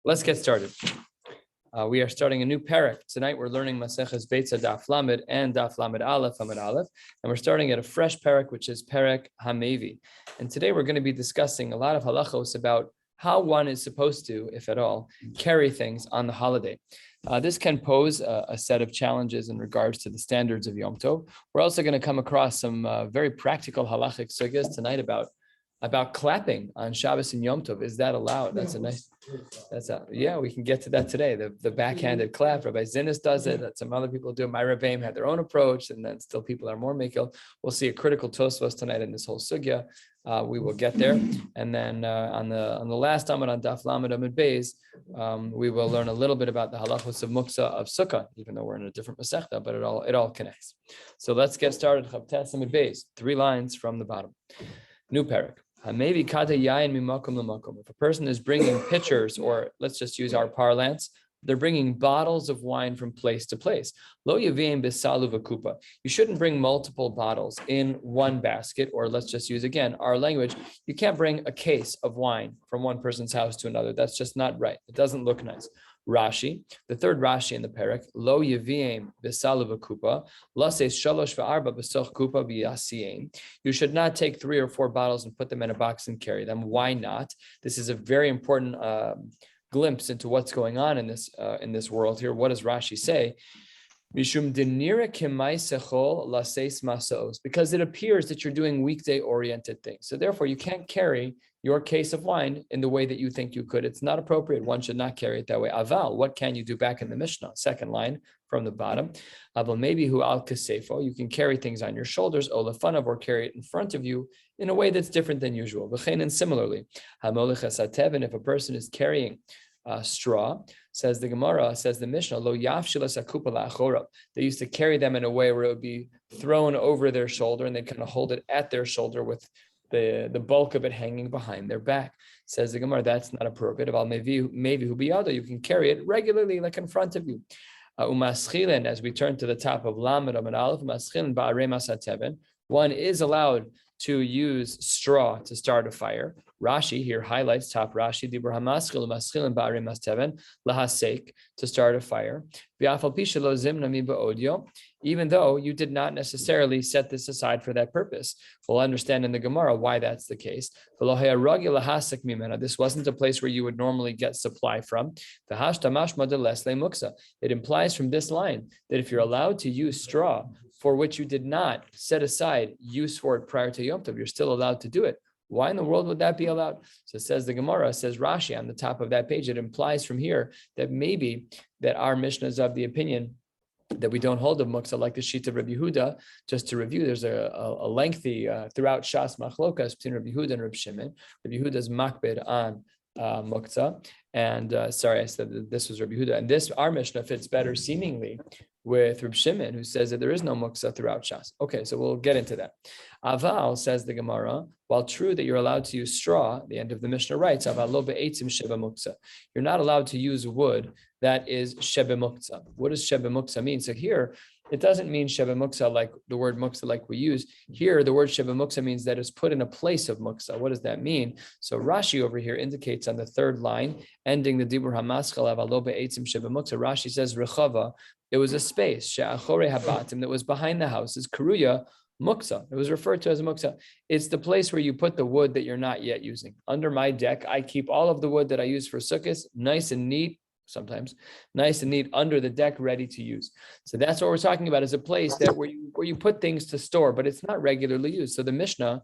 Let's get started. We are starting a new parak. Tonight we're learning Maseches Beitzah Daf Lamed and Daf Lamed Aleph, Amud Aleph, and we're starting at a fresh parak, which is parak Hamevi. And today we're going to be discussing a lot of halachos about how one is supposed to, if at all, carry things on the holiday. This can pose a set of challenges in regards to the standards of Yom Tov. We're also going to come across some very practical halachic sugyas tonight about clapping on Shabbos and Yom Tov. Is that allowed? Yeah, we can get to that today. The backhanded clap, Rabbi Zinnis does it, that some other people do. My Rebbeim had their own approach, and then still people are more makil. We'll see a critical tosfos tonight in this whole sugya. We will get there. And then on the last Amud on Daf Lamed Amud Beis, we will learn a little bit about the halachos of muksa of sukkah, even though we're in a different masechta, but it all connects. So let's get started. Chavtes Amud Beis, 3 lines from the bottom. New parak. If a person is bringing pitchers, or let's just use our parlance, they're bringing bottles of wine from place to place. Lo yavim besalu v'kupa. You shouldn't bring multiple bottles in one basket, or let's just use again our language. You can't bring a case of wine from one person's house to another. That's just not right. It doesn't look nice. Rashi, the third Rashi in the parak, lo yavim besalu v'kupa, lases shalosh v'arba b'soch kupa b'yasiyim. You should not take 3 or 4 bottles and put them in a box and carry them. Why not? This is a very important glimpse into what's going on in this world here. What does Rashi say? Mishum dinira kemai sechol laseis masos, because it appears that you're doing weekday-oriented things. So therefore, you can't carry your case of wine in the way that you think you could. It's not appropriate. One should not carry it that way. Aval, what can you do back in the Mishnah? Second line from the bottom. Aval maybe hu al kasefo. You can carry things on your shoulders, olafanav, or carry it in front of you in a way that's different than usual. V'chein, and similarly, hamolech hasatev, if a person is carrying straw, says the Gemara, says the Mishnah, lo yafshilas akupa la'achora. They used to carry them in a way where it would be thrown over their shoulder, and they'd kind of hold it at their shoulder with the bulk of it hanging behind their back. Says the Gemara, that's not appropriate. Maybe who biyado, you can carry it regularly, like in front of you. Umaschilin, as we turn to the top of Lamed Amud Aleph, umaschilin ba'arei masateven. One is allowed to use straw to start a fire. Rashi here highlights, top Rashi, Dibur hamaschil umaschilin ba'arei masateven lahasek, to start a fire. V'afal pi shelo zimna mi ba'odio, even though you did not necessarily set this aside for that purpose. We'll understand in the Gemara why that's the case. This wasn't a place where you would normally get supply from. It implies from this line that if you're allowed to use straw for which you did not set aside use for it prior to Yom Tov, you're still allowed to do it. Why in the world would that be allowed? So says the Gemara, says Rashi on the top of that page, it implies from here that maybe that our Mishnah is of the opinion that we don't hold of muksa like the sheet of Rabbi Yehuda. Just to review, there's a lengthy throughout Shas machlokas between Rabbi Yehuda and Rabbi Shimon. Rabbi Yehuda's makbid on muksa, and I said that this was Rabbi Yehuda, and this our Mishnah fits better seemingly with Rabbi Shimon, who says that there is no muksa throughout Shas. Okay, so we'll get into that. Aval, says the Gemara, while true that you're allowed to use straw, the end of the Mishnah writes, Aval lo be'etzim sheba muksa. You're not allowed to use wood that is sheba muksa. What does sheba muksa mean? So here, it doesn't mean sheba muksa like the word muksa like we use. Here, the word sheba muksa means that it's put in a place of muksa. What does that mean? So Rashi over here indicates on the third line, ending the Dibur hamaschal Aval lo be'etzim sheba muksa, Rashi says rechava. It was a space, she'achore habatim, that was behind the house, is karuya muksa. It was referred to as a muksa. It's the place where you put the wood that you're not yet using. Under my deck, I keep all of the wood that I use for sukkahs nice and neat, sometimes nice and neat under the deck, ready to use. So that's what we're talking about, is a place that where you put things to store, but it's not regularly used. So the Mishnah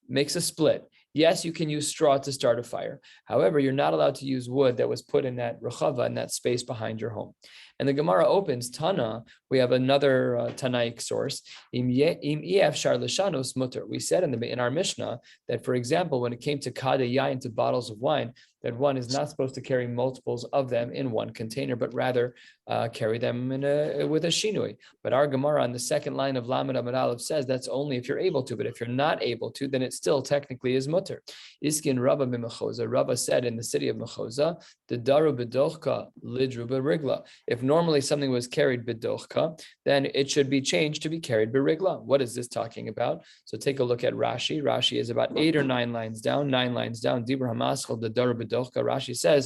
makes a split. Yes, you can use straw to start a fire. However, you're not allowed to use wood that was put in that rechava, in that space behind your home. And the Gemara opens Tana. We have another Tanaic source. We said in our Mishnah that, for example, when it came to kada yain, to bottles of wine, that one is not supposed to carry multiples of them in one container, but rather carry them with a shinui. But our Gemara on the second line of Lamed Amud Aleph says that's only if you're able to. But if you're not able to, then it still technically is mutter. Iskin Rabba b'Mechoza. Rabba said in the city of Mechoza, the daru b'dochka lidru b'rigla. If normally something was carried bidochka, then it should be changed to be carried birigla. What is this talking about? So take a look at Rashi. Rashi is about 8 or 9 lines down, 9 lines down. Dibur hamaschal dedaru bidochka. Rashi says,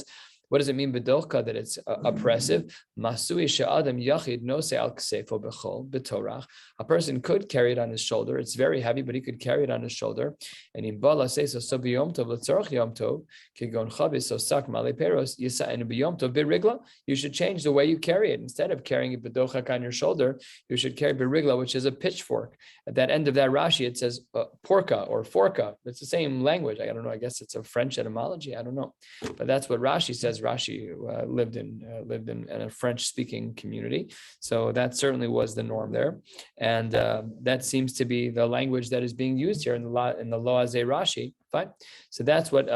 what does it mean bidochka, that it's oppressive? Masui she'adam yachid nose al ksefo bechol b'torach. A person could carry it on his shoulder. It's very heavy, but he could carry it on his shoulder. And in bala says so biyom tov l'tzorach yom tov kigon chavis so sak male peros yisa'enu biyom tov birigla. You should change the way you carry it. Instead of carrying it bidochak on your shoulder, you should carry birigla, which is a pitchfork. At that end of that Rashi, it says porka or forka. It's the same language. I don't know. I guess it's a French etymology. I don't know, but that's what Rashi says. Rashi lived in a French-speaking community, so that certainly was the norm there, and that seems to be the language that is being used here in the Lo Hazeh Rashi. Fine, so that's what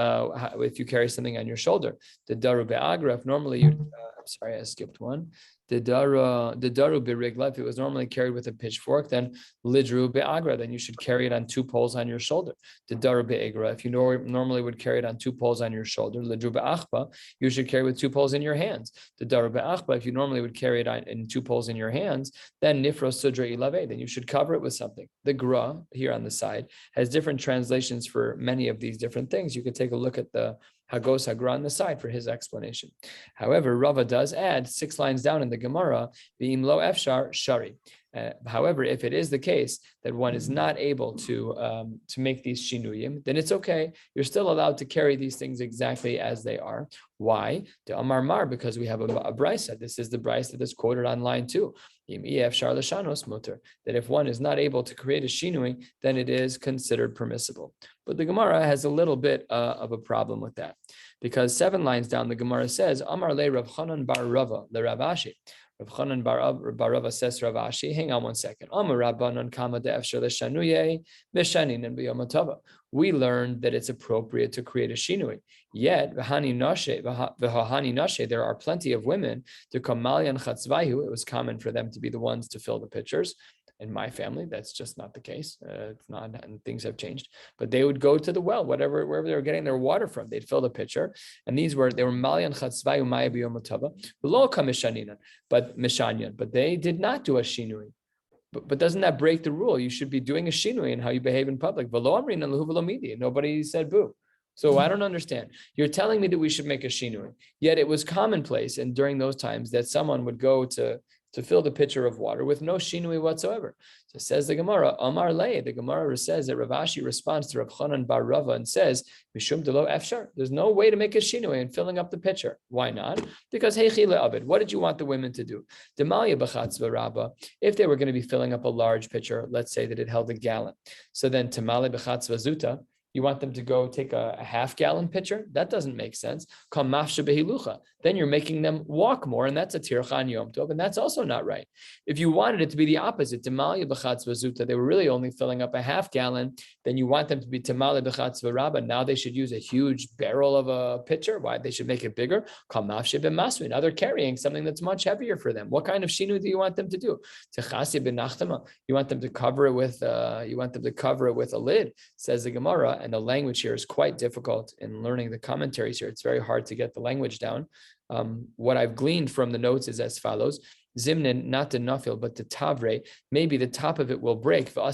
if you carry something on your shoulder. The daru be'agra. If normally you, I'm sorry, I skipped one. The daru birigla. If it was normally carried with a pitchfork, then lidru be'agra. Then you should carry it on 2 poles on your shoulder. The daru be'agra. If you normally would carry it on 2 poles on your shoulder, lidru be'achba. You should carry with 2 poles in your hands. The daru be'achba. If you normally would carry it in 2 poles in your hands, then nifro sudra ilave. Then you should cover it with something. The gra here on the side has different translations for many of these different things. You could take a look at the Hagos Hagra on the side for his explanation. However, Rava does add 6 lines down in the Gemara, V'im lo efshar shari. However, if it is the case that one is not able to make these shinuyim, then it's okay. You're still allowed to carry these things exactly as they are. Why? The Amar Mar, because we have a Beitzah. This is the Beitzah that's quoted on line 2. That if one is not able to create a shinui, then it is considered permissible. But the Gemara has a little bit of a problem with that, because 7 lines down, the Gemara says, Amar le Rav Chanan bar Rava le Rav Ashi. Rav Chanan bar Rava says Rav Ashi, hang on one second. Amar Rabbanon kama de'efshar leshanuye v'shanin and b'yom hatava. We learned that it's appropriate to create a shinui. Yet, v'hani nashe, there are plenty of women to kamalyan chatzvayu. It was common for them to be the ones to fill the pitchers. In my family, that's just not the case. It's not, and things have changed. But they would go to the well, wherever they were getting their water from. They'd fill the pitcher, and they were malyan chatzvayu maya b'yom hatava below kamishaninan, but mishanyan. But they did not do a shinui. But doesn't that break the rule? You should be doing a shinui in how you behave in public. Nobody said boo. So I don't understand. You're telling me that we should make a shinui, yet it was commonplace, and during those times, that someone would go to fill the pitcher of water with no shinui whatsoever. So says the Gemara, Amar Le, the Gemara says that Rav Ashi responds to Rav Chanan bar Rava and says, Mishum delo efshar. There's no way to make a shinui in filling up the pitcher. Why not? Because heichi le'abed. What did you want the women to do? Demalia b'chatzva rabba. If they were going to be filling up a large pitcher, let's say that it held a gallon. So then tamale b'chatzva zuta. You want them to go take a half-gallon pitcher? That doesn't make sense. Then you're making them walk more, and that's a tirchan yom tov, and that's also not right. If you wanted it to be the opposite, tamale b'chatzva zuta, they were really only filling up a half-gallon, then you want them to be tamale b'chatzva rabba. Now they should use a huge barrel of a pitcher. Why? They should make it bigger. Now they're carrying something that's much heavier for them. What kind of shinu do you want them to do? You want them to cover it with a lid, says the Gemara. And the language here is quite difficult in learning the commentaries here. It's very hard to get the language down. What I've gleaned from the notes is as follows. Zimnin, not the nafil, but the tavre, maybe the top of it will break, and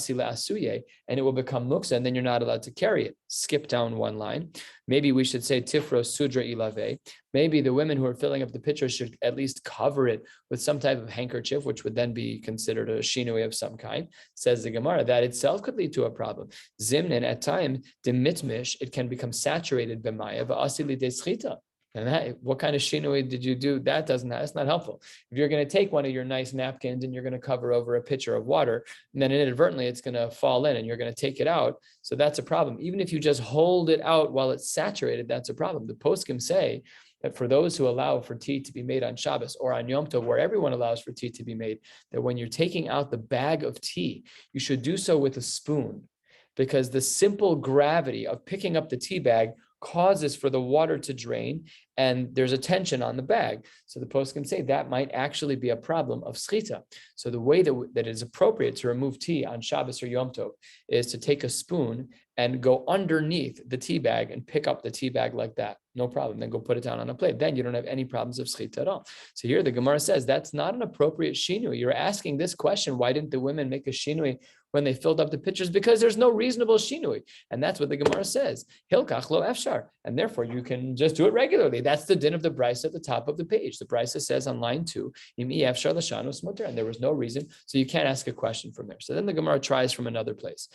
it will become muksa, and then you're not allowed to carry it. Skip down 1 line. Maybe we should say tifro sudra ilave. Maybe the women who are filling up the pitcher should at least cover it with some type of handkerchief, which would then be considered a shinui of some kind. Says the Gemara, that itself could lead to a problem. Zimnin, at times, demitmish, it can become saturated b'maya v'asili deschita. And what kind of shinui did you do? That's not helpful. If you're going to take one of your nice napkins and you're going to cover over a pitcher of water, and then inadvertently it's going to fall in and you're going to take it out. So that's a problem. Even if you just hold it out while it's saturated, that's a problem. The poskim say that for those who allow for tea to be made on Shabbos or on Yom Tov, where everyone allows for tea to be made, that when you're taking out the bag of tea, you should do so with a spoon, because the simple gravity of picking up the tea bag causes for the water to drain, and there's a tension on the bag. So the post can say that might actually be a problem of schita. So the way that it is appropriate to remove tea on Shabbos or Yom Tov is to take a spoon and go underneath the tea bag and pick up the tea bag like that. no problem. Then go put it down on a plate. Then you don't have any problems of schita at all. So here the Gemara says that's not an appropriate shinui. You're asking this question, why didn't the women make a shinui when they filled up the pitchers? Because there's no reasonable shinui. And that's what the Gemara says. Hilkach lo efshar. And therefore you can just do it regularly. That's the din of the Beitzah at the top of the page. The Beitzah says on line 2, imi efshar l'shanos muter, and there was no reason. So you can't ask a question from there. So then the Gemara tries from another place.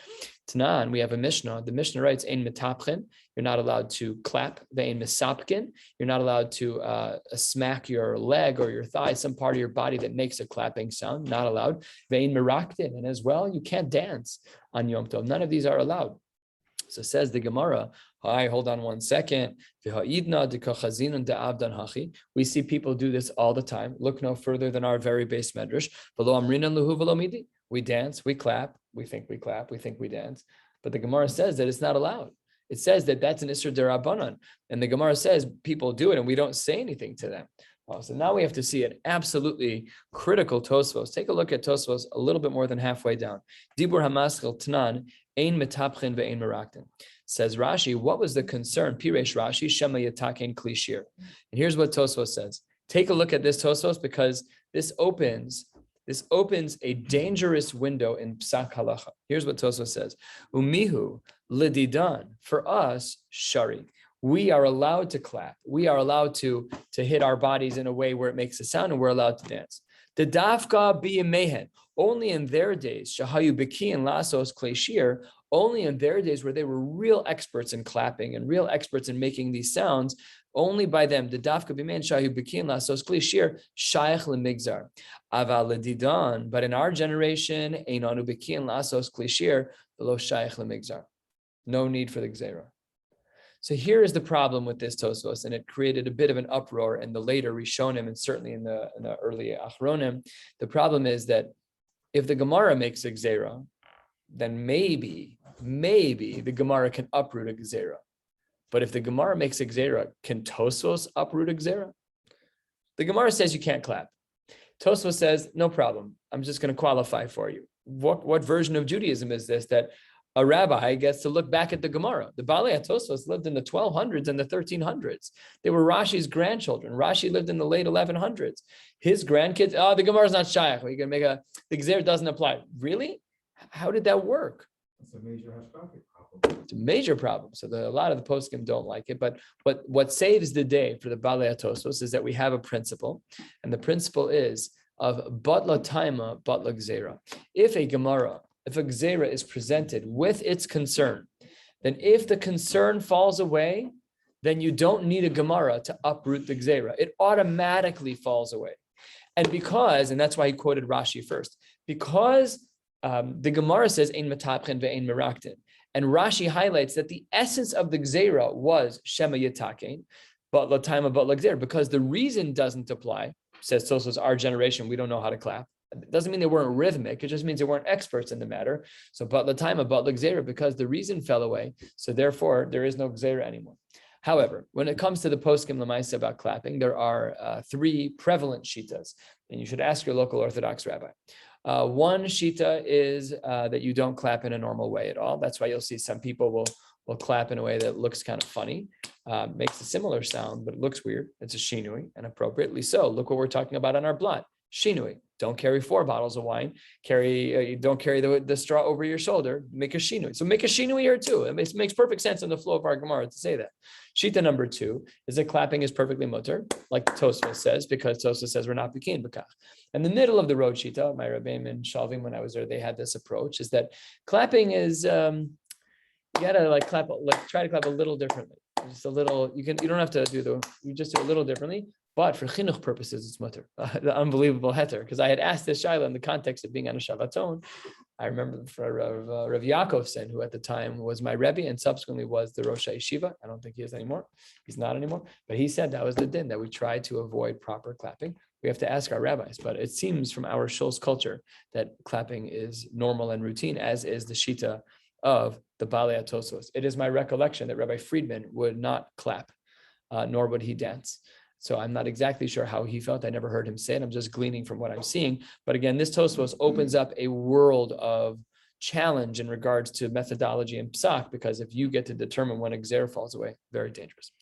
Tanan, we have a Mishnah. The Mishnah writes, ein metapchen. You're not allowed to clap. Ve'ein misapkin. You're not allowed to smack your leg or your thigh, some part of your body that makes a clapping sound. Not allowed. Ve'ein miraktin. And as well, you can't dance on Yom Tov. None of these are allowed. So says the Gemara, hi, hold on one second. We see people do this all the time. Look no further than our very base medrash. We dance, we clap, we think we clap, we think we dance. But the Gemara says that it's not allowed. It says that that's an Isser Derabanan. And the Gemara says people do it and we don't say anything to them. So now we have to see an absolutely critical Tosfos. Take a look at Tosfos a little bit more than halfway down. Dibur Hamaschil Tanan, Ein Metapchin ve'ein Meraktin. Says Rashi, what was the concern? Piresh Rashi, Shema Yataken Kli shiur. And here's what Tosfos says. Take a look at this Tosfos because this opens a dangerous window in Psak Halacha. Here's what Tosfos says. Umihu lididan, for us, shari. We are allowed to clap. We are allowed to hit our bodies in a way where it makes a sound, and we're allowed to dance. The dafka biyamehen, only in their days, shahayu biki and lasos klei shiur, only in their days where they were real experts in clapping and real experts in making these sounds, only by them, the dafka b'mein shahayu biki and lasos klei shiur, shayach lemigzar. Aval ledidan, but in our generation, einanu biki and lasos klei shiur, below shayach lemigzar. No need for the gzera. So here is the problem with this Tosfos, and it created a bit of an uproar in the later Rishonim and certainly in the early Achronim. The problem is that if the Gemara makes a Gzera, then maybe the Gemara can uproot a Gzera. But if the Gemara makes a Gzera, can Tosfos uproot a Gzera? The Gemara says you can't clap. Tosfos says, no problem. I'm just going to qualify for you. What version of Judaism is this that a rabbi gets to look back at the Gemara? The Balei HaTosfos lived in the 1200s and the 1300s. They were Rashi's grandchildren. Rashi lived in the late 1100s. His grandkids, the Gemara's not shayach. You can make the Gzer doesn't apply. Really? How did that work? It's a major hashkafic problem. It's a major problem. So a lot of the poskim don't like it. But what saves the day for the Balei HaTosfos is that we have a principle. And the principle is of batla taima, batla gzera. If a Gzera is presented with its concern, then if the concern falls away, then you don't need a Gemara to uproot the Gzera. It automatically falls away. And that's why he quoted Rashi first, because the Gemara says, Ein metapchen ve'ein meraktin. And Rashi highlights that the essence of the Gzera was Shema Yataken, but la time about la Gzera, because the reason doesn't apply, says Tosfos, our generation, we don't know how to clap. It doesn't mean they weren't rhythmic. It just means they weren't experts in the matter. So, but the time about the gzera, because the reason fell away, so therefore there is no gzera anymore. However, when it comes to the poskim lemaisa about clapping, there are 3 prevalent shitas, and you should ask your local Orthodox rabbi. One shita is that you don't clap in a normal way at all. That's why you'll see some people will clap in a way that looks kind of funny, makes a similar sound, but it looks weird. It's a shinui, and appropriately so. Look what we're talking about on our blot. Shinui. Don't carry 4 bottles of wine. Don't carry the straw over your shoulder. Make a shinui. So make a shinui here too. It makes perfect sense in the flow of our Gemara to say that. Shita number 2 is that clapping is perfectly mutter, like Tosfos says, because Tosfos says we're not bikin b'kach. And the middle of the road shita, my Rabbeim and Shalvim, when I was there, they had this approach, is that clapping is you gotta try to clap a little differently. Just a little. You don't have to you just do a little differently. But for chinuch purposes, it's mutter. The unbelievable heter. Because I had asked this shaila in the context of being on a Shabbaton. I remember for Rav Yaakovson, who at the time was my Rebbe and subsequently was the Rosh Yeshiva. I don't think he is anymore. He's not anymore. But he said that was the din, that we try to avoid proper clapping. We have to ask our rabbis. But it seems from our shul's culture that clapping is normal and routine, as is the shita of the Balei HaTosfos. It is my recollection that Rabbi Friedman would not clap, nor would he dance. So I'm not exactly sure how he felt. I never heard him say it. I'm just gleaning from what I'm seeing. But again, this Tosfos opens up a world of challenge in regards to methodology and psak, because if you get to determine when a gzer falls away, very dangerous.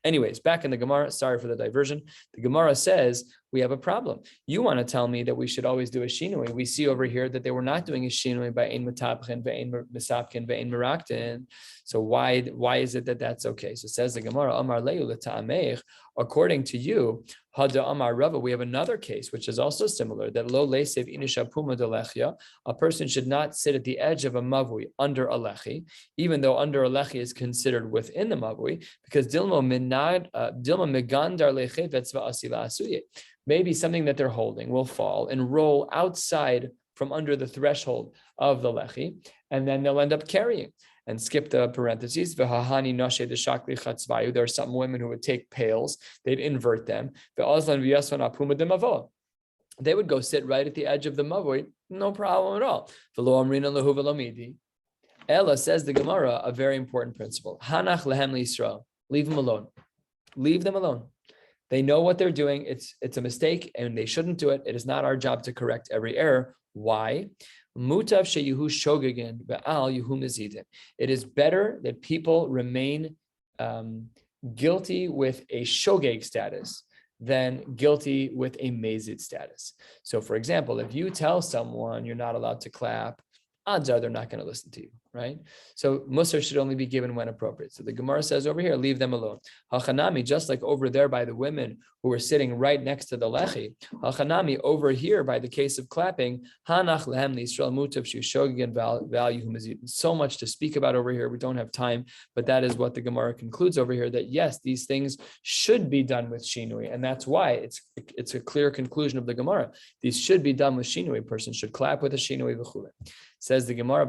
Anyways, back in the Gemara, sorry for the diversion. The Gemara says we have a problem. You want to tell me that we should always do a shinui. We see over here that they were not doing a shinui by ein matapchen, ve'ein misapkin, ve'ein meraktin. So why is it that that's okay? So it says the Gemara, Amar leyu l'ta'ameich, according to you, Hada Amar Rava, we have another case which is also similar, that lo leisev inisha puma delechia, a person should not sit at the edge of a mavui under a lechi, even though under a lechi is considered within the mavui, because dilma megandar lechev etzva asila asuye. Maybe something that they're holding will fall and roll outside from under the threshold of the lechi, and then they'll end up carrying. And skip the parentheses. There are some women who would take pails, they'd invert them. They would go sit right at the edge of the mavoi, no problem at all. Ella, says the Gemara, a very important principle. Hanach lehem liYisrael. Leave them alone. Leave them alone. They know what they're doing. It's a mistake and they shouldn't do it. It is not our job to correct every error. Why? Mutav sheyuhu shogegin ve'al yuhu mezidin. It is better that people remain guilty with a shogeg status than guilty with a mezid status. So, for example, if you tell someone you're not allowed to clap, odds are they're not going to listen to you, right? So Musar should only be given when appropriate. So the Gemara says over here, leave them alone. Hachanami, just like over there by the women who were sitting right next to the lechi. Hachanami, over here by the case of clapping, Hanach lehem liYisrael mutav shogeg value humazid. So much to speak about over here. We don't have time, but that is what the Gemara concludes over here, that yes, these things should be done with shinui. And that's why it's a clear conclusion of the Gemara. These should be done with shinui. A person should clap with a shinui v'chule. Says the Gemara,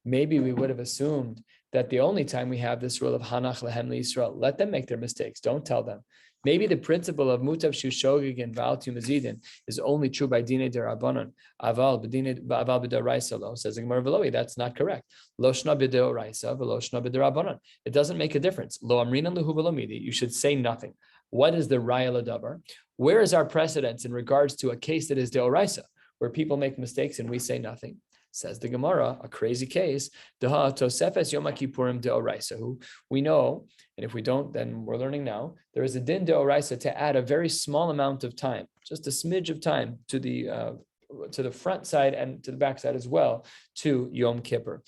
maybe we would have assumed that the only time we have this rule of Hanach lehem liYisrael, let them make their mistakes, don't tell them. Maybe the principle of mutav shogeg and val tu mazidin is only true by dinei derabanan. Aval b'doraisa lo, says the Gemara v'loi, that's not correct. Lo shna b'doraisa v'lo shna b'derabanan. It doesn't make a difference. Lo amrinan lehu v'lo midi. You should say nothing. What is the raya l'davar? Where is our precedence in regards to a case that is deoraisa, where people make mistakes and we say nothing? Says the Gemara, a crazy case. Daha tosefes Yom Kippurim deoraisa. We know, and if we don't, then we're learning now. There is a din deoraisa to add a very small amount of time, just a smidge of time to the front side and to the back side as well, to Yom Kippur.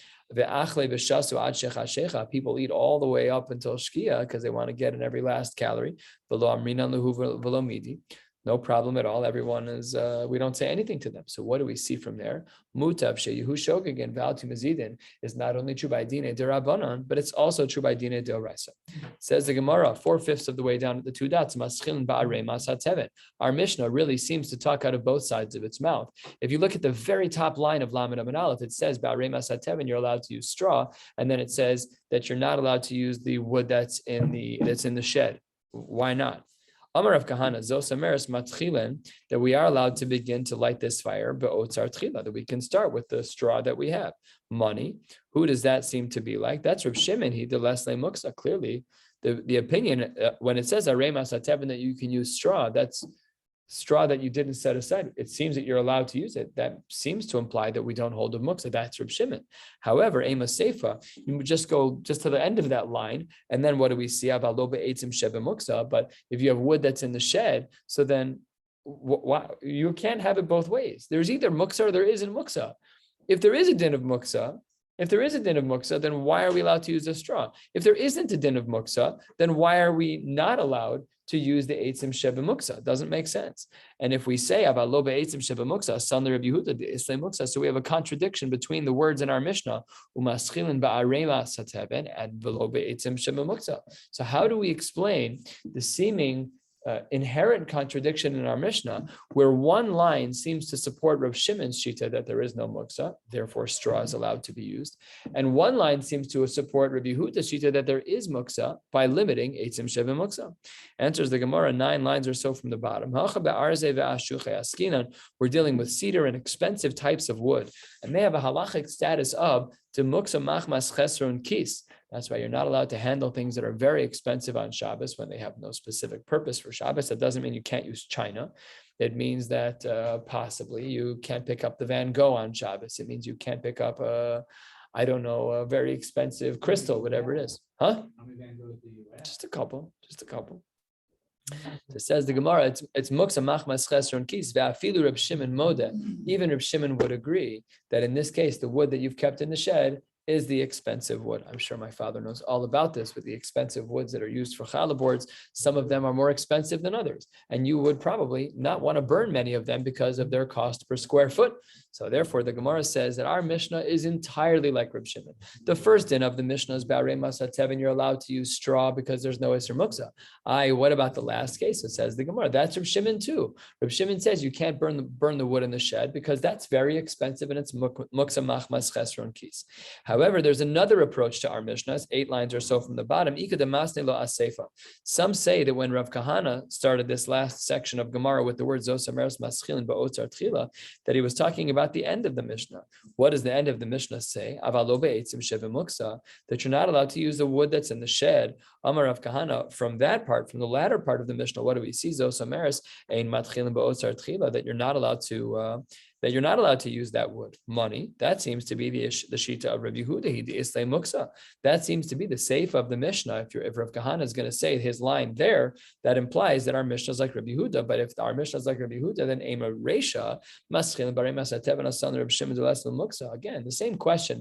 People eat all the way up until Shkia because they want to get in every last calorie. No problem at all. Everyone is, we don't say anything to them. So what do we see from there? Mutav sheyuhu shogeg and val tu mazidin is not only true by dinei derabanan, but it's also true by dinei deoraisa. Says the Gemara, 4/5 of the way down at the two dots, maschilin ba'arei masatevet. Our Mishnah really seems to talk out of both sides of its mouth. If you look at the very top line of Lamed Amud Aleph, it says ba'arei masatevet, you're allowed to use straw, and then it says that you're not allowed to use the wood that's in the shed. Why not? Amar of Kahana, Zosameres Matchilen, that we are allowed to begin to light this fire, but Otzar Tchila, that we can start with the straw that we have. Money, who does that seem to be like? That's Rav Shimon, he de Lesle Muksa. Clearly, the opinion, when it says Arei Masatevin that you can use straw, that's straw that you didn't set aside. It seems that you're allowed to use it. That seems to imply that we don't hold a muksa. That's Reb Shimon. However, Ema Seifa, you would just go just to the end of that line, and then what do we see? But if you have wood that's in the shed, so then you can't have it both ways. There's either muksa or there isn't muksa. If there is a din of muksa, then why are we allowed to use a straw? If there isn't a din of muksa, then why are we not allowed to use the eitzim sheba muksa? It doesn't make sense. And if we say about lo be'eitzim sheba muksa, son of Rabbi Yehuda the Islam muksa, so we have a contradiction between the words in our Mishnah umaschilin ba'arema sateben and velo be'eitzim sheba muksa. So how do we explain the seeming inherent contradiction in our Mishnah, where one line seems to support Rav Shimon's shita that there is no muksa, therefore straw is allowed to be used, and one line seems to support Rabbi Yehuda's shita that there is muksa by limiting eitzim sheva muksa. Answers the Gemara 9 lines or so from the bottom. We're dealing with cedar and expensive types of wood, and they have a halachic status of to muksa machmas chesron kis. That's why you're not allowed to handle things that are very expensive on Shabbos when they have no specific purpose for Shabbos. That doesn't mean you can't use china. It means that possibly you can't pick up the Van Gogh on Shabbos. It means you can't pick up a very expensive crystal, whatever it is. Huh? How many Van Goghs do you have? Just a couple. It says the Gemara, it's muksa machmas chesron kis ve'afilu Reb Shimon modeh. Even Reb Shimon would agree that in this case, the wood that you've kept in the shed is the expensive wood. I'm sure my father knows all about this with the expensive woods that are used for challah boards. Some of them are more expensive than others, and you would probably not want to burn many of them because of their cost per square foot. So therefore, the Gemara says that our Mishnah is entirely like Reb Shimon. The first din of the Mishnah is Ba'arei Masat Tevin, you're allowed to use straw because there's no Isser Muksa. What about the last case? It says the Gemara, that's Reb Shimon too. Reb Shimon says you can't burn the wood in the shed because that's very expensive and it's Muksa Machmas Chesron Kis. However, there's another approach to our Mishnah. It's 8 lines or so from the bottom. Some say that when Rav Kahana started this last section of Gemara with the word Zosameres Maschilin Ba'otzar Tchila, that he was talking about the end of the Mishnah. What does the end of the Mishnah say? That you're not allowed to use the wood that's in the shed. Amar Rav Kahana, from that part, from the latter part of the Mishnah, what do we see? Zosameres Ein Matchilin Ba'otzar Tchila, that you're not allowed to use that wood. Money, that seems to be the shita of Rabbi Yehuda, the Islay Muksa. That seems to be the safe of the Mishnah. If Rav Kahana is going to say his line there, that implies that our Mishnah is like Rabbi Yehuda. But if our Mishnah is like Rabbi Yehuda, then Ema Reisha, Maschil, Barei Masatev, Asan, Rabbi Shimon, Muksa. Again, the same question,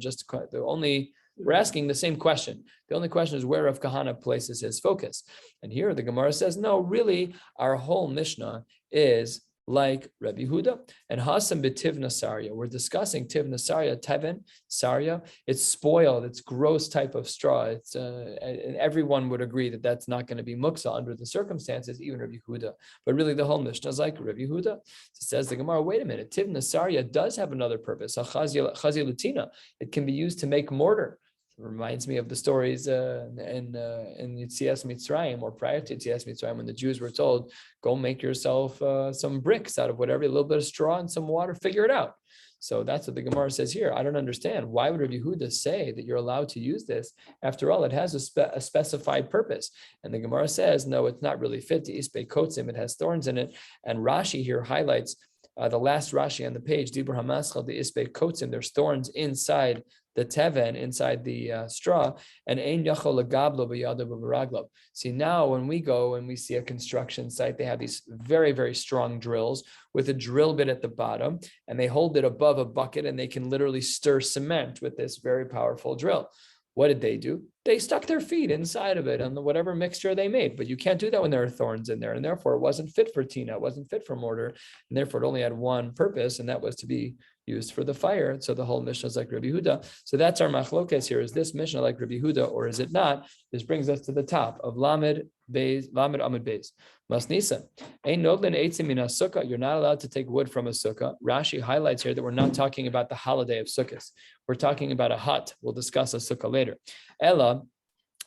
we're asking the same question. The only question is where Rav Kahana places his focus. And here the Gemara says, no, really, our whole Mishnah is like Rabbi Yehuda. And Hasam b'tivna sarya. We're discussing tivna sarya, teven, sarya. It's spoiled, it's gross type of straw. It's and everyone would agree that that's not going to be muksa under the circumstances, even Rabbi Yehuda. But really the whole Mishnah is like Rabbi Yehuda. It says the Gemara, wait a minute, tivna sarya does have another purpose. Chazia lutina. It can be used to make mortar. Reminds me of the stories in Yetzias Mitzrayim, or prior to Yetzias Mitzrayim, when the Jews were told, go make yourself some bricks out of whatever, a little bit of straw and some water, figure it out. So that's what the Gemara says here. I don't understand. Why would Rabbi Yehuda say that you're allowed to use this? After all, it has a specified purpose. And the Gemara says, no, it's not really fit to Ispe Kotzim. It has thorns in it. And Rashi here highlights the last Rashi on the page, Dibur HaMaschal, the Ispe Kotzim, there's thorns inside the teven, inside the straw, and ein yachol legablo b'yadav u'beraglo. See, now when we go and we see a construction site, they have these very, very strong drills with a drill bit at the bottom, and they hold it above a bucket, and they can literally stir cement with this very powerful drill. What did they do? They stuck their feet inside of it on whatever mixture they made. But you can't do that when there are thorns in there. And therefore, it wasn't fit for tina. It wasn't fit for mortar. And therefore, it only had one purpose, and that was to be used for the fire. So the whole Mishnah is like Rabbi Yehuda. So that's our machlokes here. Is this Mishnah like Rabbi Yehuda, or is it not? This brings us to the top of Lamed Amud Beis. Masnisa. Ein nodlin eitzim min sukkah. You're not allowed to take wood from a sukkah. Rashi highlights here that we're not talking about the holiday of Sukkot. We're talking about a hut. We'll discuss a sukkah later. Ella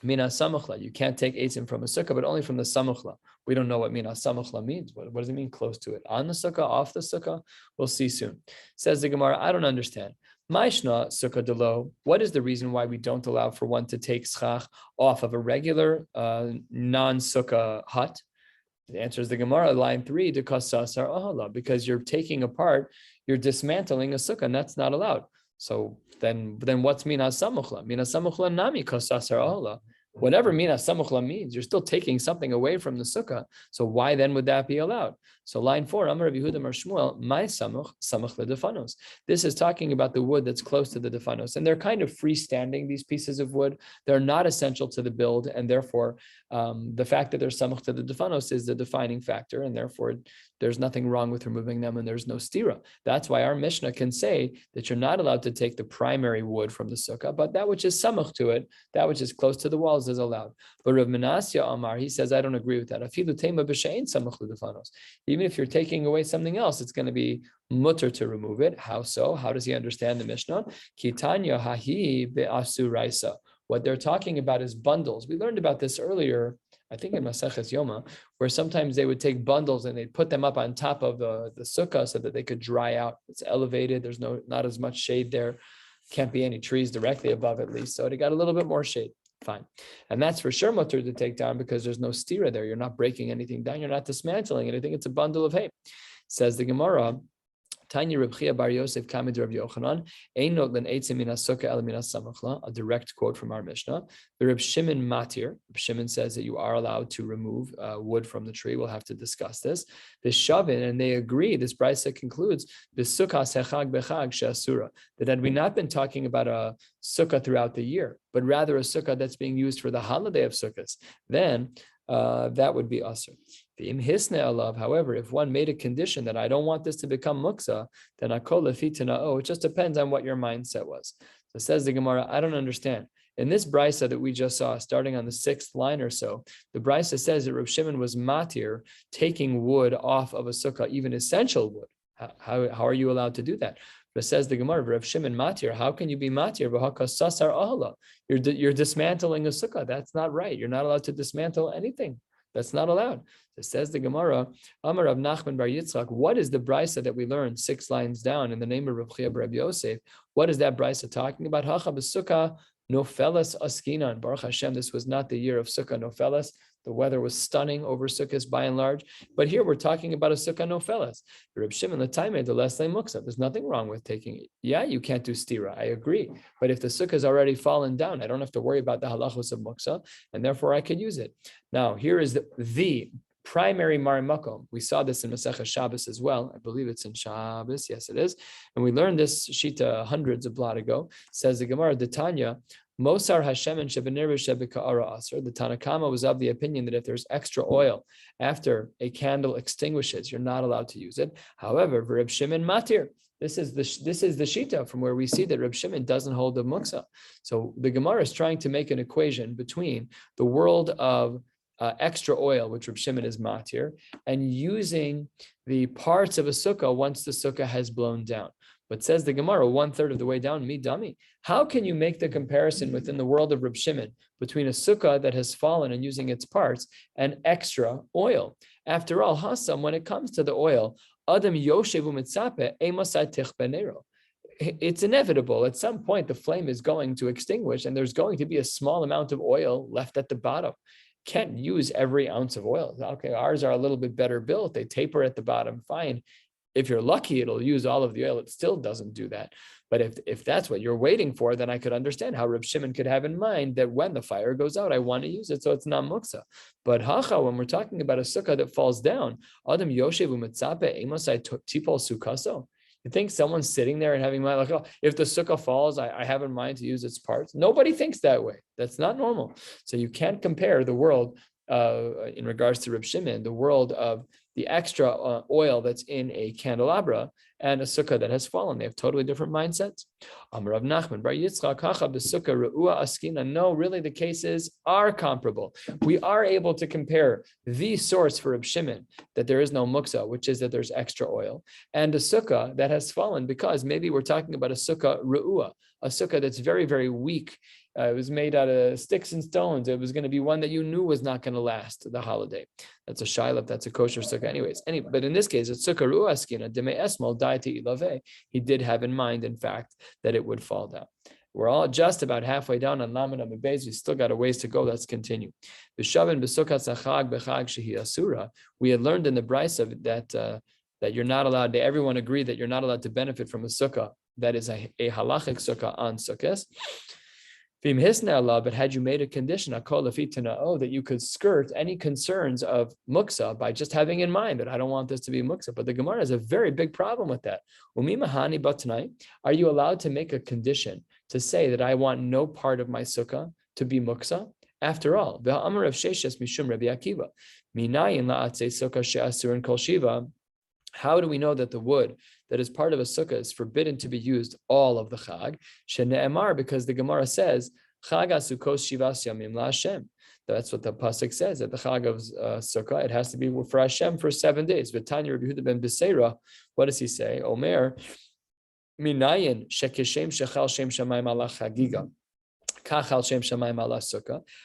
mina samuchla. You can't take eitzim from a sukkah, but only from the samuchla. We don't know what mina samuchla means. What does it mean close to it? On the sukkah, off the sukkah? We'll see soon. Says the Gemara, I don't understand. Maishna sukkah delo. What is the reason why we don't allow for one to take schach off of a regular non-sukkah hut? The answer is the Gemara, line 3, because you're taking apart, you're dismantling a sukkah, and that's not allowed. So then what's mina samuchla? Mina samuchla nami kosasar ahla. Whatever mina samuchla means, you're still taking something away from the sukkah. So why then would that be allowed? So line 4, Amar Rabbi Yehuda Mar Shmuel, my samuch ledefanos. This is talking about the wood that's close to the defanos, and they're kind of freestanding. These pieces of wood, they're not essential to the build, and therefore the fact that they're samuch to the defanos is the defining factor, and therefore there's nothing wrong with removing them, and there's no stira. That's why our Mishnah can say that you're not allowed to take the primary wood from the sukkah, but that which is samuch to it, that which is close to the walls, is allowed. But Rav Menasya Amar, he says, I don't agree with that. Afilu tema b'shein samuch ledefanos. Even if you're taking away something else, it's going to be mutter to remove it. How so? How does he understand the Mishnah? Kitanya hahi be'asuraisa. What they're talking about is bundles. We learned about this earlier, I think in Maseches Yoma, where sometimes they would take bundles and they'd put them up on top of the sukkah so that they could dry out. It's elevated. There's not as much shade there. Can't be any trees directly above at least. So it got a little bit more shade. Fine. And that's for sure mutter to take down because there's no stira there. You're not breaking anything down. You're not dismantling anything. It's a bundle of hay. Says the Gemara, Tanya Reb Chia Bar Yosef Kamid Reb Yochanan, Ein not len eitzim min hasukkah el min hasamachla, a direct quote from our Mishnah. The Reb Shimon Matir, Reb Shimon says that you are allowed to remove wood from the tree. We'll have to discuss this. The Shavin, and they agree, this Beitzah concludes, the sukkah sechag bechag she'asura, that had we not been talking about a sukkah throughout the year, but rather a sukkah that's being used for the holiday of sukkahs, then that would be asur. However, if one made a condition that I don't want this to become muksa, then akol lefi tana'o, it just depends on what your mindset was. So says the Gemara, I don't understand. In this brisa that we just saw, starting on the 6th line or so, the brisa says that Reb Shimon was matir, taking wood off of a sukkah, even essential wood. How are you allowed to do that? But says the Gemara, Reb Shimon matir, how can you be matir? You're dismantling a sukkah. That's not right. You're not allowed to dismantle anything. That's not allowed. It says the Gemara, Amar Rav Nachman Bar Yitzchak, what is the brisa that we learned 6 lines down in the name of Reb Chia Bar Yosef? What is that brisa talking about? Hacha b'sukkah nofelas askinan. Baruch Hashem, this was not the year of sukkah nofelas. The weather was stunning over sukkahs by and large. But here we're talking about a sukkah nofelas. Reb Shimon l'taimeh the less muksa. There's nothing wrong with taking it. Yeah, you can't do stira. I agree. But if the sukkah has already fallen down, I don't have to worry about the halachos of muksa, and therefore I could use it. Now, here is the primary marimakom. We saw this in Maseches Shabbos as well. I believe it's in Shabbos. Yes, it is. And we learned this shita hundreds of blot ago. Says the Gemara, the Tanya, Mosar Hashem and Shebenir Shebeka'ara Asr. The Tanakama was of the opinion that if there's extra oil after a candle extinguishes, you're not allowed to use it. However, Reb Shimon Matir. This is the shita from where we see that Reb Shimon doesn't hold the muksa. So the Gemara is trying to make an equation between the world of extra oil, which Reb Shimon is matir, and using the parts of a sukkah once the sukkah has blown down. But says the Gemara, 1/3 of the way down, mi dummy. How can you make the comparison within the world of Reb Shimon between a sukkah that has fallen and using its parts and extra oil? After all, Hassam, when it comes to the oil, Adam Yoshevu Mitzape, Emosai Tich Benero. It's inevitable. At some point, the flame is going to extinguish, and there's going to be a small amount of oil left at the bottom. Can't use every ounce of oil. Okay, ours are a little bit better built. They taper at the bottom, fine. If you're lucky, it'll use all of the oil. It still doesn't do that. But if that's what you're waiting for, then I could understand how Reb Shimon could have in mind that when the fire goes out, I want to use it, so it's not muksa. But hacha, when we're talking about a sukkah that falls down, Adam Yoshevu Mitzape Emosai Tipol Sukaso. You think someone's sitting there and having mind like, oh, if the sukkah falls, I have in mind to use its parts. Nobody thinks that way. That's not normal. So you can't compare the world in regards to Reb Shimon, the world of the extra oil that's in a candelabra and a sukkah that has fallen. They have totally different mindsets. Amar Rav Nachman Bar Yitzchak Hacha b'sukkah re'ua askina. No, really the cases are comparable. We are able to compare the source for Reb Shimon, that there is no muksa, which is that there's extra oil, and a sukkah that has fallen, because maybe we're talking about a sukkah re'ua, a sukkah that's very, very weak. It was made out of sticks and stones. It was going to be one that you knew was not going to last the holiday. That's a shilaf, that's a kosher sukkah anyways. But in this case, it's sukkah ru'askina, deme esmol daiti ilave. He did have in mind, in fact, that it would fall down. We're all just about halfway down on Lamed Amud Beis. We still got a ways to go. Let's continue. B'shavin b'sukkah tzachag b'chag shehi asura. We had learned in the Beitzah that you're not allowed to, everyone agreed that you're not allowed to benefit from a sukkah that is a halachic sukkah on sukkahs. But had you made a condition, that you could skirt any concerns of muksa by just having in mind that I don't want this to be muksa. But the Gemara has a very big problem with that. Are you allowed to make a condition to say that I want no part of my sukkah to be muksa? After all, how do we know that the wood that is part of a sukkah is forbidden to be used all of the chag? Shene'emar, because the Gemara says, chag asukos shivas yamim la'Hashem. That's what the pasuk says, at the chag of sukkah, it has to be for Hashem for 7 days. V'tanya Rabbi Yehuda ben Beseira, what does he say? Omer, minayin shekeshem shechal shem shamayim ala chagiga.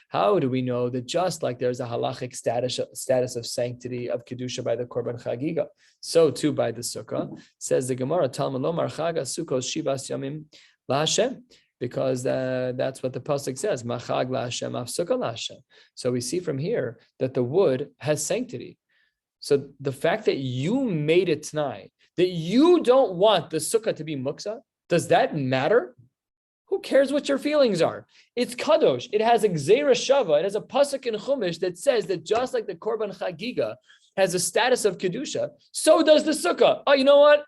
How do we know that just like there's a halachic status of sanctity of kedusha by the korban chagiga, so too by the sukkah? Says the Gemara, Talmud lomar chag asukos shivas yamim la'Hashem, because that's what the pasuk says, machag la'Hashem af sukkah la'Hashem. So we see from here that the wood has sanctity. So the fact that you made it tonight, that you don't want the sukkah to be muksa, does that matter? Who cares what your feelings are? It's kadosh. It has a gzeira shava. It has a pasuk in Chumash that says that just like the korban chagiga has a status of kedusha, so does the sukkah. Oh, you know what?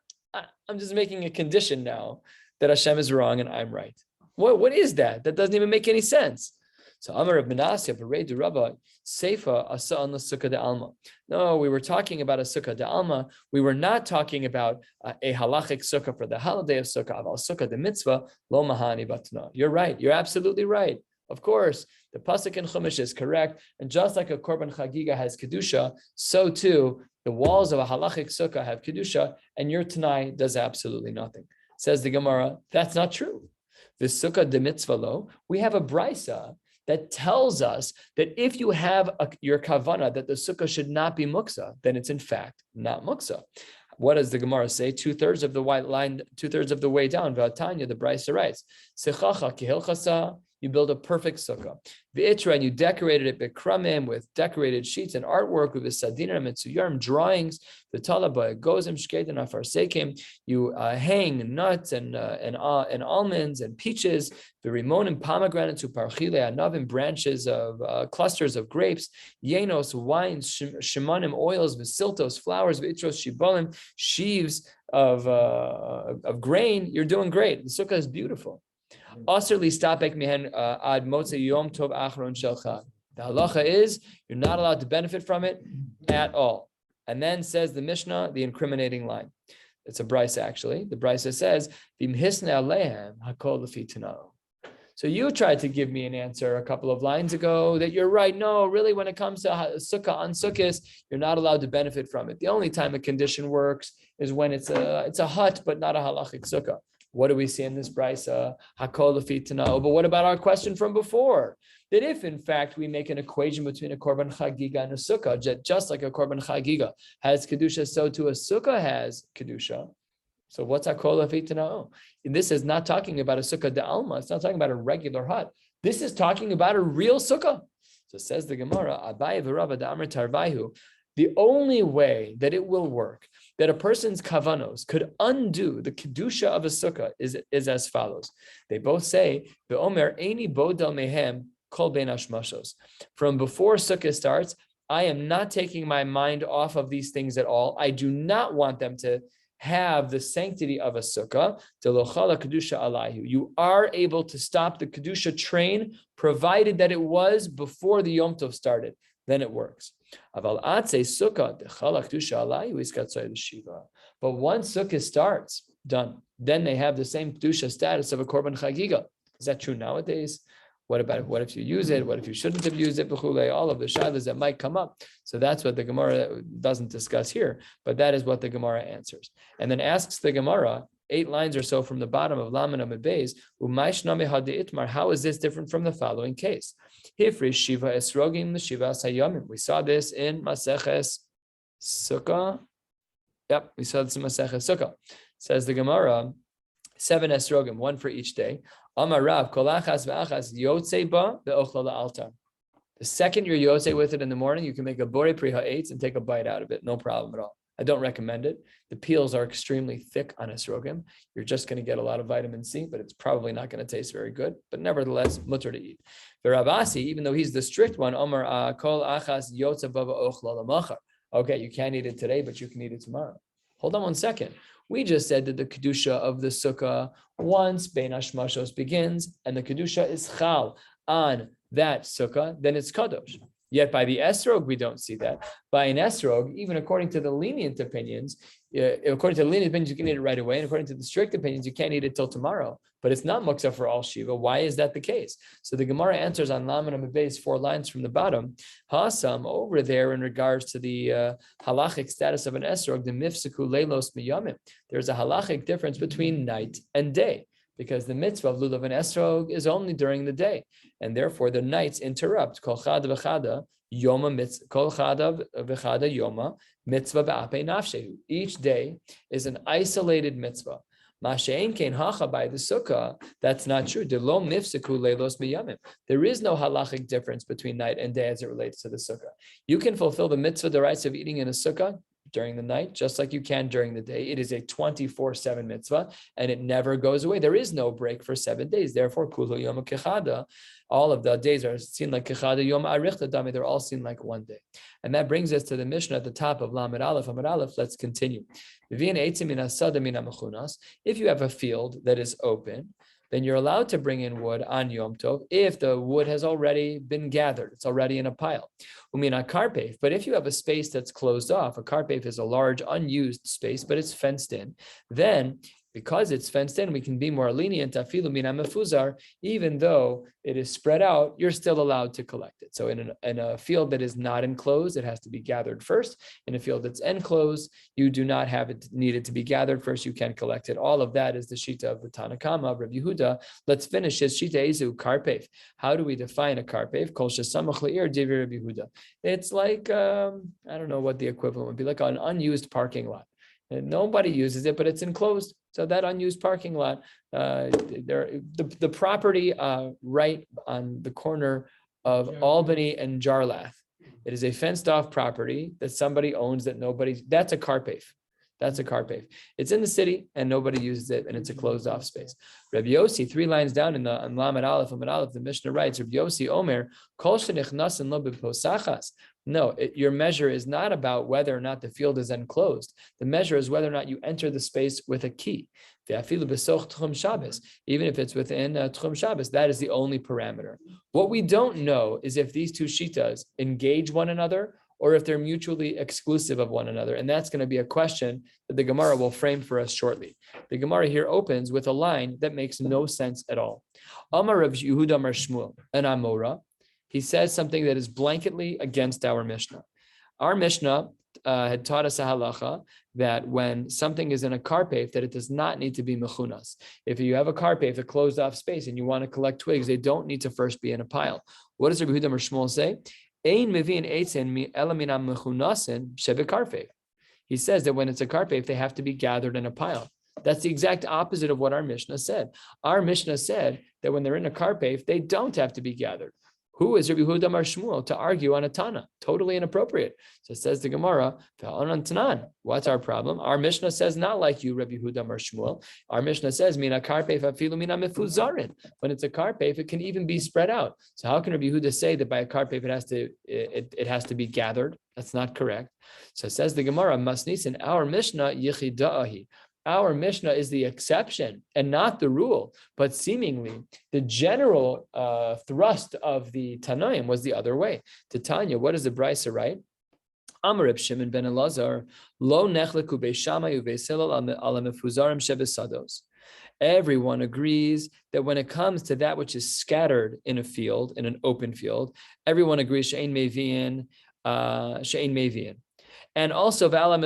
I'm just making a condition now that Hashem is wrong and I'm right. What is that? That doesn't even make any sense. So Amar of Menasya, Berei de Rabba, Seifa asa on the sukkah de alma. No, we were talking about a sukkah de alma. We were not talking about a halachic sukkah for the holiday of sukkah, aval sukkah de mitzvah, lo mahani batna. You're right. You're absolutely right. Of course, the pasuk in Chumash is correct. And just like a korban chagiga has kedusha, so too the walls of a halachic sukkah have kedusha, and your tanai does absolutely nothing. Says the Gemara, that's not true. The sukkah de mitzvah lo, we have a brisa that tells us that if you have your kavana that the sukkah should not be muksa, then it's in fact not muksa. What does the Gemara say? 2/3 of the white line, 2/3 of the way down. V'atanya, the brisa writes, Sechacha kihilchasa, you build a perfect sukkah. V'itra, and you decorated it b'kramim with decorated sheets and artwork with sadinim and tsuyarm drawings. V'tala ba'egozim shkedim afarsekim. You hang nuts and almonds and peaches. V'rimonim pomegranates uparchile anavim, branches of clusters of grapes. Yenos, wines, shemanim, oils, v'siltos, flowers, v'itros, shibolim, sheaves of grain. You're doing great. The sukkah is beautiful. The halacha is you're not allowed to benefit from it at all. And then says the Mishnah, the incriminating line. It's a brisa actually. The brisa says, so you tried to give me an answer a couple of lines ago that you're right. No, really, when it comes to sukkah on sukkahs, you're not allowed to benefit from it. The only time a condition works is when it's a hut, but not a halachic sukkah. What do we see in this brisa? Hakol lefi tanao. But what about our question from before? That if, in fact, we make an equation between a korban chagiga and a sukkah, just like a korban chagiga has kedusha, so too a sukkah has kedusha. So what's hakol lefi tanao? And this is not talking about a sukkah de alma. It's not talking about a regular hut. This is talking about a real sukkah. So says the Gemara, Abaye v'Rava da'amar tarvayu. The only way that it will work, that a person's kavanos could undo the kedusha of a sukkah is as follows. They both say, "Ve'omer eini bodel mehem kol ben hashmashos." From before sukkah starts, I am not taking my mind off of these things at all. I do not want them to have the sanctity of a sukkah. You are able to stop the kedusha train, provided that it was before the Yom Tov started. Then it works. But once sukkah starts, done. Then they have the same kedusha status of a korban chagiga. Is that true nowadays? What about it? What if you use it? What if you shouldn't have used it? All of the shilas that might come up. So that's what the Gemara doesn't discuss here, but that is what the Gemara answers. And then asks the Gemara, 8 lines or so from the bottom of Laman Amid Beis, how is this different from the following case? Hifri Shiva Esrogim the Shiva Sayamim. We saw this in Maseches Sukkah. Yep, we saw this in Maseches Sukkah. Says the Gemara, 7 Esrogim, 1 for each day. Amar Rav, kolachas v'achas yotzei ba ve'ochla la'altar. The second you're yotzei with it in the morning, you can make a borei pri ha'etz and take a bite out of it. No problem at all. I don't recommend it. The peels are extremely thick on esrogim. You're just going to get a lot of vitamin C, but it's probably not going to taste very good. But nevertheless, mutter to eat. V'Ravasi, even though he's the strict one, Amar kol achas yotzei ba ve'ochla la'machar. Okay, you can't eat it today, but you can eat it tomorrow. Hold on one second. We just said that the kedusha of the sukkah, once Bein Hashmashos begins, and the kedusha is chal on that sukkah, then it's kadosh. Yet by the esrog, we don't see that. By an esrog, even according to the lenient opinions, you can eat it right away, and according to the strict opinions, you can't eat it till tomorrow. But it's not muksa for all shiva. Why is that the case? So the Gemara answers on Laman Amid Beis 4 lines from the bottom. Hasam over there in regards to the halachic status of an esrog, the mifsaku leilos miyamim. There's a halachic difference between night and day, because the mitzvah of lulav and esrog is only during the day, and therefore the nights interrupt. Kol chada v'chada yoma mitzvah. Kol chada v'chada yoma mitzvah ba'apei nafshehu. Each day is an isolated mitzvah. Masha'en kein hacha by the sukkah, that's not true. De lo mifseku leilos miyamim. There is no halachic difference between night and day as it relates to the sukkah. You can fulfill the mitzvah deraisa of eating in a sukkah during the night, just like you can during the day. It is a 24/7 mitzvah, and it never goes away. There is no break for 7 days. Therefore, kulu yom kechada, all of the days are seen like kechada yom arichta dami. They're all seen like one day. And that brings us to the Mishnah at the top of Lamed Aleph, Amud Aleph. Let's continue. If you have a field that is open, then you're allowed to bring in wood on Yom Tov if the wood has already been gathered. It's already in a pile. But if you have a space that's closed off, a karpef is a large unused space, but it's fenced in, then because it's fenced in, we can be more lenient. Even though it is spread out, you're still allowed to collect it. So in a field that is not enclosed, it has to be gathered first. In a field that's enclosed, you do not have it needed to be gathered first. You can collect it. All of that is the shita of the Tanakama of Rabbi Yehuda. Let's finish his shita ezu karpef. How do we define a karpef? Kol shesamach le'ir divrei Rabbi Yehuda. It's like I don't know what the equivalent would be, like an unused parking lot. And nobody uses it, but it's enclosed. So that unused parking lot, the property right on the corner of Albany and Jarlath, it is a fenced off property that somebody owns that nobody, that's a karpef. That's a karpef. It's in the city and nobody uses it, and it's a closed off space. Rabbi Yossi, 3 lines down in Lamed Aleph, Amud Aleph, the Mishnah writes, Rabbi Yossi Omer, Kol shenichnasin lo b'posachas. No, your measure is not about whether or not the field is enclosed. The measure is whether or not you enter the space with a key. Even if it's within Tchum Shabbos, that is the only parameter. What we don't know is if these two shitas engage one another or if they're mutually exclusive of one another. And that's going to be a question that the Gemara will frame for us shortly. The Gemara here opens with a line that makes no sense at all. Amar Rav Yehuda Amar Shmuel, an Amora. He says something that is blanketly against our Mishnah. Our Mishnah had taught us a halacha that when something is in a karpef, that it does not need to be mechunas. If you have a karpef, a closed off space, and you want to collect twigs, they don't need to first be in a pile. What does Rabbi Yehuda Amar Shmuel say? Ein mevin eitzen ela minam mechunasin shebekarpef. He says that when it's a karpef, they have to be gathered in a pile. That's the exact opposite of what our Mishnah said. Our Mishnah said that when they're in a karpef, they don't have to be gathered. Who is Rabbi Yehuda Amar Shmuel to argue on a Tana? Totally inappropriate. So it says the Gemara, what's our problem? Our Mishnah says not like you, Rabbi Yehuda Amar Shmuel. Our Mishnah says, mina karpef afilu mina mefuzarin. When it's a karpef, it can even be spread out. So how can Rabbi Yehuda say that by a karpef it has to be gathered? That's not correct. So it says the Gemara, masnisin, our Mishnah yichida'ahi. Our Mishnah is the exception and not the rule, but seemingly the general thrust of the Tanaim was the other way. To Tanya, what does the Beitzah write? Amar Reb Shimon ben Elazar, lo nechleku beishamai ubeis Hillel ala mefuzarim shebesados. Everyone agrees that when it comes to that which is scattered in a field, in an open field, everyone agrees she'ein mevian, she'ein mevian. And also, and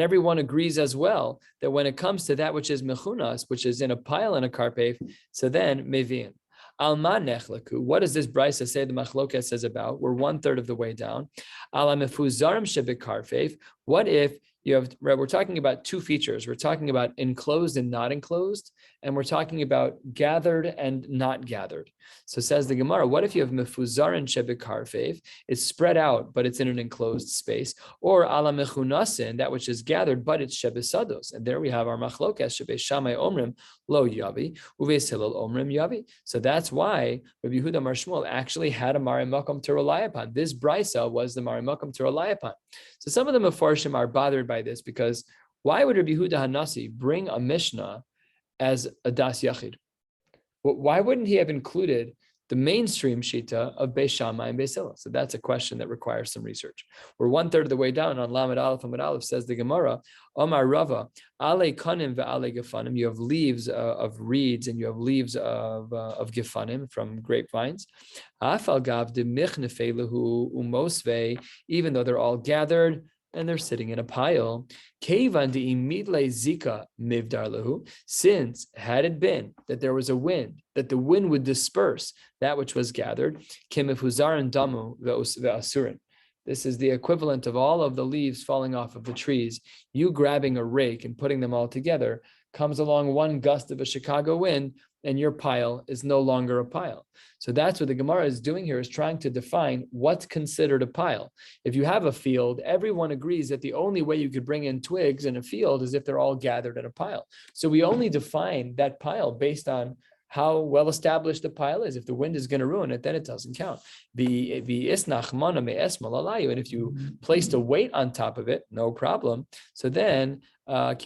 everyone agrees as well that when it comes to that which is mechunas, which is in a pile in a karpef, so then mevian. Alma nechlaku. What does this Beitzah say? The machlokas says about. We're 1/3 of the way down. Ala mefuzarim shebekarpef. What if you have? We're talking about two features. We're talking about enclosed and not enclosed, and we're talking about gathered and not gathered. So says the Gemara, what if you have mefuzarin shebekarpef? It's spread out, but it's in an enclosed space, or ala mechunasin, that which is gathered, but it's shebesados. And there we have our machlokas shebeshamai omrim lo yavi uveis Hillel omrim yavi. So that's why Rabbi Yehuda Amar Shmuel actually had a Mari Makom to rely upon. This Beitzah was the Mari Makom to rely upon. So some of the Mefarshim are bothered by this because why would Rabbi Yehuda Hanasi bring a Mishnah as a Das Yachid? Why wouldn't he have included the mainstream Shita of Beis Shammai and Beis Hillel? So that's a question that requires some research. We're 1/3 of the way down on Lamed Aleph. Amud Aleph says the Gemara, Omar Rava, Ale Kanim ve'ale Gefanim. You have leaves of reeds and you have leaves of Gefanim from grapevines. Afal Gav de Michnefelehu umosve. Even though they're all gathered and they're sitting in a pile. Kevan de imidle zika mivdar lehu. Since had it been that there was a wind, that the wind would disperse that which was gathered, kemifuzaran damu ve'asurin. This is the equivalent of all of the leaves falling off of the trees. You grabbing a rake and putting them all together, comes along one gust of a Chicago wind, and your pile is no longer a pile. So that's what the Gemara is doing here, is trying to define what's considered a pile. If you have a field, everyone agrees that the only way you could bring in twigs in a field is if they're all gathered in a pile. So we only define that pile based on how well established the pile is. If the wind is going to ruin it, then it doesn't count. And if you placed a weight on top of it, no problem. So then that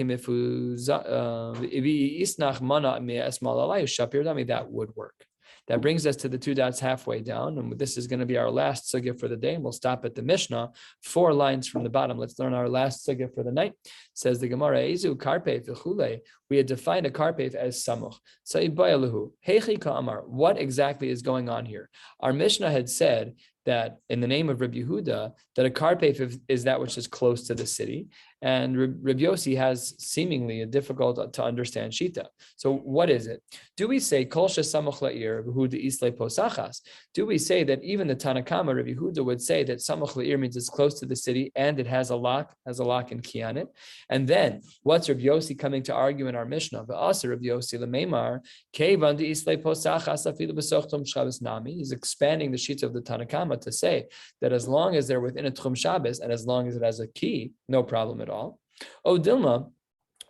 would work. That brings us to the 2 dots halfway down, and this is going to be our last sugya for the day, and we'll stop at the Mishnah, 4 lines from the bottom. Let's learn our last sugya for the night. Says the Gemara, Ezu karpef v'chule. We had defined a karpef as samuch. Heichi ka'amar. What exactly is going on here? Our Mishnah had said that in the name of Rabbi Yehuda, that a karpef is that which is close to the city, and Rabbi Yossi has seemingly a difficult to understand shita. So what is it? Do we say kol shesamach la'ir v'hu de'islei posachas? Do we say that even the Tanakama, Rabbi Yehuda, would say that samach la'ir means it's close to the city and it has a lock and key on it? And then what's Rabbi Yossi coming to argue in our Mishnah? V'asar Rabbi Yossi l'meimar keivan de'islei posachas afilu b'sochtum Shabbos nami. He's expanding the sheets of the Tanakama to say that as long as they're within a Tchum Shabbos and as long as it has a key, no problem at all. O Dilma,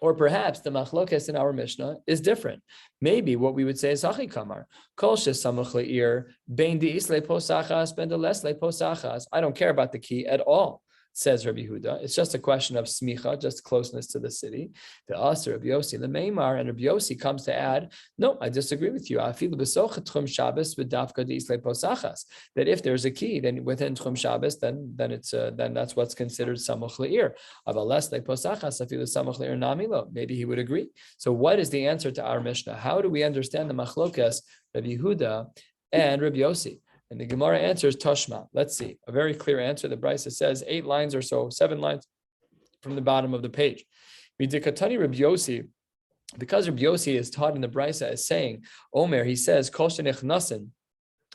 or perhaps the machlokes in our Mishnah is different. Maybe what we would say is hachi kamar kol shesamach le'ir bein de'is le'posachas ben de'les le'posachas. I don't care about the key at all, says Rabbi Yehuda. It's just a question of smicha, just closeness to the city. The Aser Rabbi Yossi l'meimar, and Rabbi Yossi comes to add, no, I disagree with you. Afilu b'soch Tchum Shabbos v'dafka de'is le'posachas. That if there's a key, then within Tchum Shabbos, then that's what's considered samuch le'ir. Aval les le'posachas afilu samuch le'ir namilo. Maybe he would agree. So what is the answer to our Mishnah? How do we understand the machlokas Rabbi Yehuda and Rabbi Yossi? And the Gemara answers Toshma. Let's see. A very clear answer. The Beitzah says 8 lines or so, 7 lines from the bottom of the page. Midikatani Rabbi Yossi, because Rabbi Yossi is taught in the Beitzah as saying, Omer, he says, Kol shenechnasen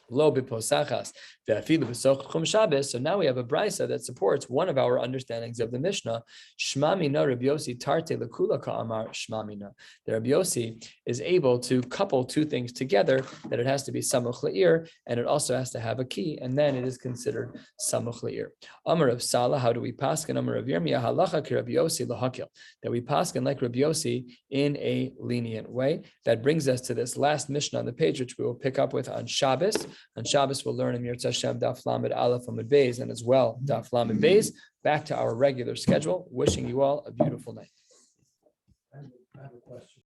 lo b'posachas ve'afilu b'soch Tchum Shabbos. So now we have a Beitzah that supports one of our understandings of the Mishnah. Shma mina Rabbi Yossi tarte lekula ka'amar shma mina. The Rabbi Yossi is able to couple 2 things together, that it has to be samuch le'ir and it also has to have a key, and then it is considered samuch le'ir. Amar of Salah, how do we paskin? Amar of Yirmiyah halacha ki Rabbi Yossi lahakil. That we paskin like Rabbi Yossi in a lenient way. That brings us to this last Mishnah on the page, which we will pick up with on Shabbos. On Shabbos, we'll learn in Yirtzeh Hashem Daf Lamed Aleph Amud Beis, and as well Daf Lamed Beis. Back to our regular schedule. Wishing you all a beautiful night. I have a question.